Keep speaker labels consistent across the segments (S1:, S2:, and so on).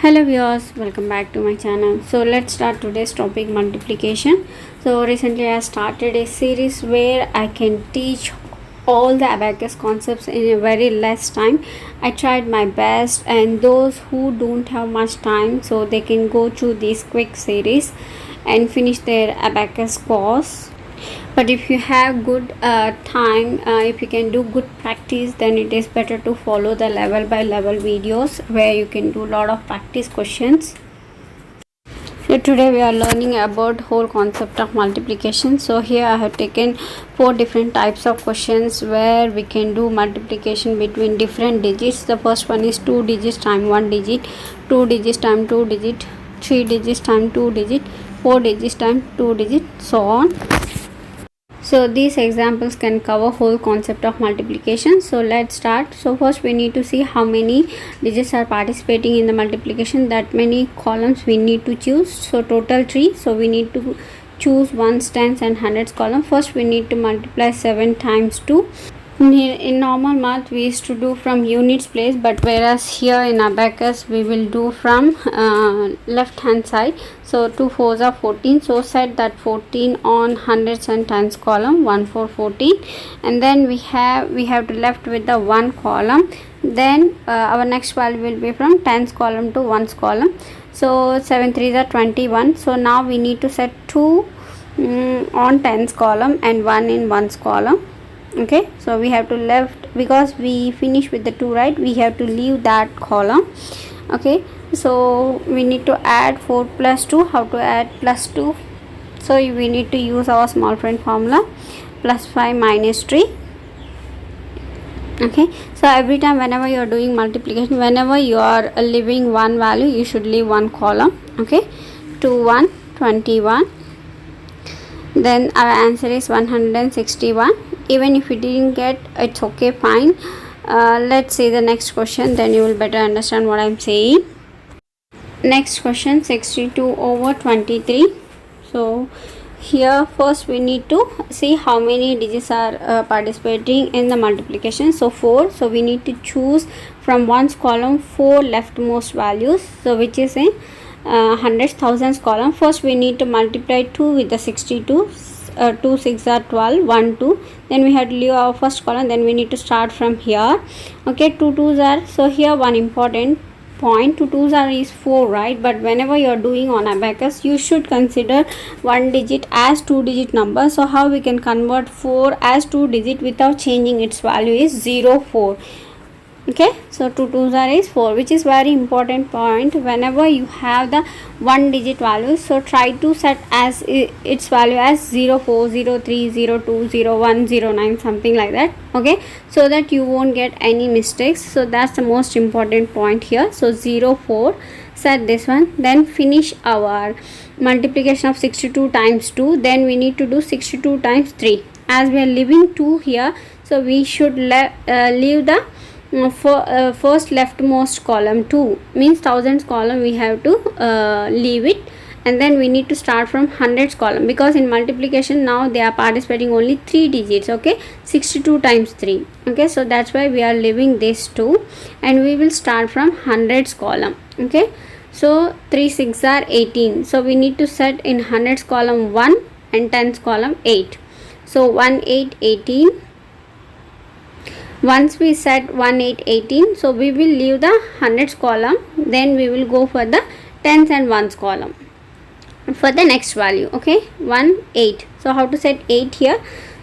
S1: Hello viewers, welcome back to my channel. So let's start today's topic, multiplication. So recently I started a series where I can teach all the abacus concepts in a very less time. I tried my best, and those who don't have much time, so they can go through this quick series and finish their abacus course. But if you have good time, if you can do good practice, then it is better to follow the level by level videos where you can do a lot of practice questions. So today we are learning about whole concept of multiplication. So here I have taken 4 different types of questions where we can do multiplication between different digits. The first one is 2 digits time 1 digit, 2 digits time 2 digit, 3 digits time 2 digit, 4 digits time 2 digit, so on. So these examples can cover whole concept of multiplication. So let's start. So first we need to see how many digits are participating in the multiplication. That many columns we need to choose. So total 3. So we need to choose ones, tens and hundreds column. First we need to multiply 7 times 2. In normal math we used to do from units place, but whereas here in abacus we will do from left hand side. So 2 fours are 14, so set that 14 on hundreds and tens column, 1 4 14, and then we have to left with the 1 column. Then our next value will be from tens column to ones column. So 7 threes are 21. So now we need to set 2 on tens column and 1 in ones column. Okay, so we have to left, because we finish with the 2, right? We have to leave that column. Okay, so we need to add 4 plus 2. How to add plus 2? So we need to use our small friend formula, plus 5 minus 3. Okay, so every time whenever you are doing multiplication, whenever you are leaving one value, you should leave one column. Okay, 2 1 21. Then our answer is 161. Even if you didn't get, it's okay, fine. Let's see the next question, then you will better understand what I'm saying. Next question, 62 over 23. So here first we need to see how many digits are participating in the multiplication. So 4. So we need to choose from ones column 4 leftmost values, so which is in hundreds, thousands column. First we need to multiply 2 with the 62. 2 6 are 12, 1 2. Then we have to leave our first column, then we need to start from here. Okay, 2 2s are, so here one important point, 2 2s are is 4, right? But whenever you are doing on abacus, you should consider one digit as 2 digit number. So how we can convert 4 as 2 digit without changing its value is 0 4. Okay, so 2 2s are is 4, which is very important point. Whenever you have the one digit values, so try to set as its value as 0 4 0 3 0 2 0 1 0 9, something like that. Okay, so that you won't get any mistakes. So that's the most important point here. So 0 4, set this one. Then finish our multiplication of 62 times 2. Then we need to do 62 times 3. As we are leaving 2 here, so we should leave the first leftmost column. 2 means thousands column, we have to leave it, and then we need to start from hundreds column, because in multiplication now they are participating only 3 digits. Okay, 62 times 3. Okay, so that's why we are leaving this 2, and we will start from hundreds column. Okay, so 3 6 are 18. So we need to set in hundreds column 1 and tens column 8. So 1 8 18. Once we set 1 8 18, so we will leave the hundreds column, then we will go for the tens and ones column for the next value. Okay, 1 8. So how to set 8 here?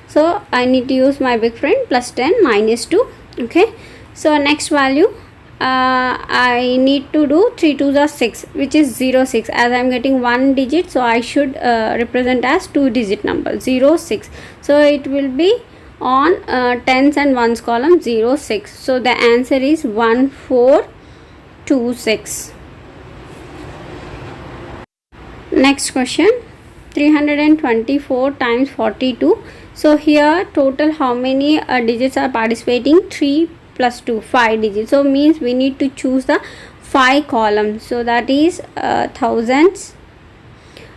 S1: So I need to use my big friend, plus 10 minus 2. Okay, so next value I need to do 3 2s are 6, which is 0 6. As I am getting one digit, so I should represent as 2 digit number, 0 6. So it will be on tens and ones column, 0 6. So the answer is 1426. Next question, 324 times 42. So here total how many digits are participating? 3 plus 2, 5 digits. So means we need to choose the 5 columns. So that is thousands,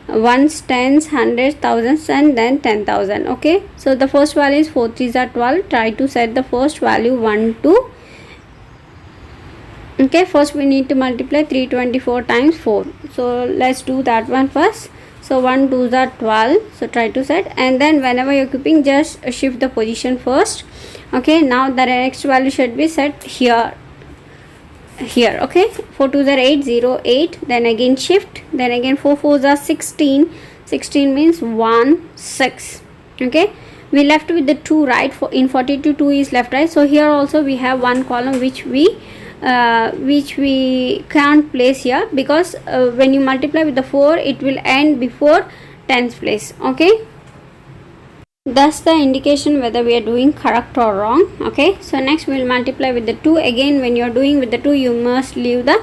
S1: ones, tens, hundreds, thousands, and then 10,000. Okay, so the first value is 4 3s are 12. Try to set the first value 1 2 Okay, first we need to multiply 324 times 4. So let's do that one first. So 1 2s are 12. So try to set, and then whenever you're keeping, just shift the position first. Okay, now the next value should be set here. Okay, 4 2s are 8, 0 8. Then again shift. Then again 4 4s are 16. 16 means 1 6. Okay, we left with the 2, right? For in 42 2 is left, right? So here also we have one column which we can't place here, because when you multiply with the 4, it will end before tens place. Okay, that's the indication whether we are doing correct or wrong. Okay, so next we will multiply with the 2. Again, when you are doing with the 2, you must leave the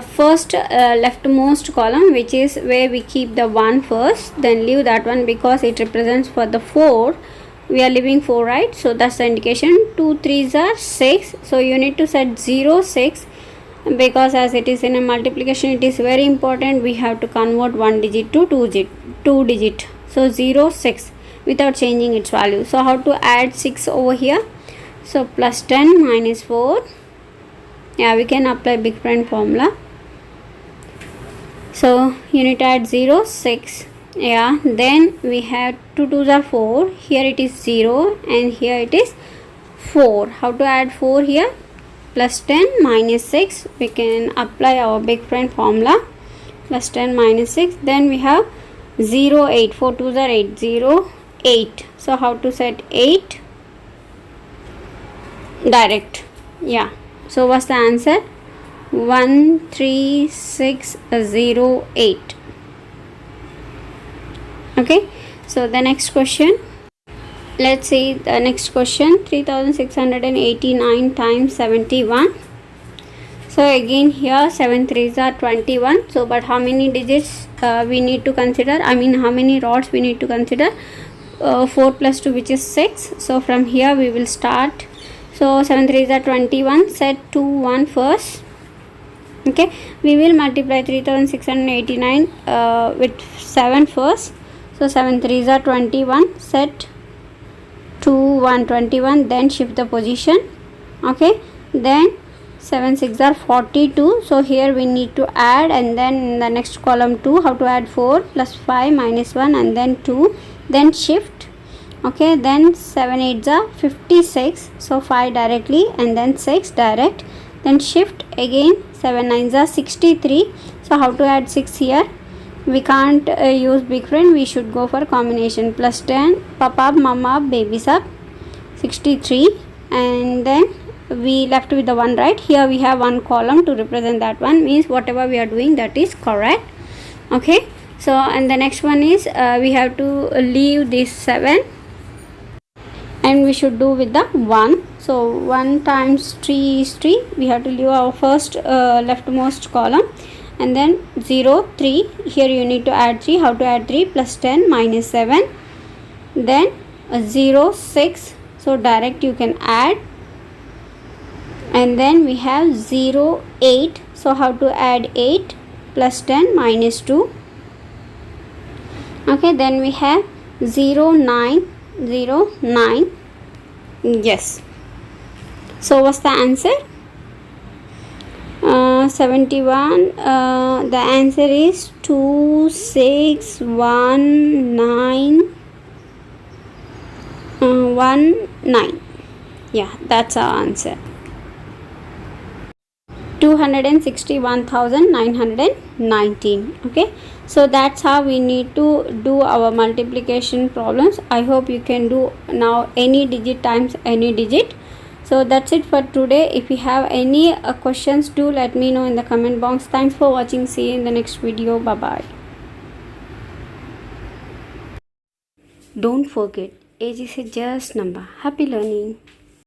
S1: first leftmost column, which is where we keep the 1 first, then leave that one because it represents for the 4. We are leaving 4, right? So that's the indication. 2 3s are 6. So you need to set 0 6, because as it is in a multiplication, it is very important. We have to convert 1 digit to 2 digit. So 0 6 without changing its value. So how to add 6 over here? So plus 10 minus 4. Yeah, we can apply big friend formula. So you need to add 0 6. Yeah, then we have 2 2s are 4. Here it is 0 and here it is 4. How to add 4 here? Plus 10 minus 6. We can apply our big friend formula. Plus 10 minus 6. Then we have 0 8. 4 2s are 8. 0 8. So how to set 8? Direct. Yeah. So what's the answer? 13608. Okay, so the next question, let's see the next question. 3689 times 71. So again here 7 3s are 21. So but how many digits we need to consider? I mean, how many rods we need to consider? 4 plus 2, which is 6. So from here we will start. So 7 3s are 21. Set 2 1 first. Okay, we will multiply 3689 with 7 first. So 7 3s are 21. Set 2 1 21. Then shift the position. Okay, then 7 6 are 42. So here we need to add, and then in the next column 2. How to add? 4 plus 5 minus 1 and then 2. Then shift. Okay, then 7 8s are 56. So 5 directly and then 6 direct. Then shift again. 7 9s are 63. So how to add 6 here? We can't use big friend. We should go for combination. Plus 10, papa, mama, babies up, 63, and then we left with the 1, right? Here we have one column to represent that one. Means whatever we are doing, that is correct. Okay, so and the next one is we have to leave this 7, and we should do with the 1. So 1 times 3 is 3. We have to leave our first leftmost column, and then 0 3. Here you need to add 3. How to add 3? Plus 10 minus 7. Then 0 6. So direct you can add, and then we have 0 8. So how to add 8? Plus 10 minus 2. Okay, then we have 0 9 0 9. Yes. So what's the answer? 71. The answer is 2619 19. Yeah, that's our answer. 261,919. Okay, so that's how we need to do our multiplication problems. I hope you can do now any digit times any digit. So that's it for today. If you have any questions, do let me know in the comment box. Thanks for watching. See you in the next video. Bye bye. Don't forget, age is a just number. Happy learning.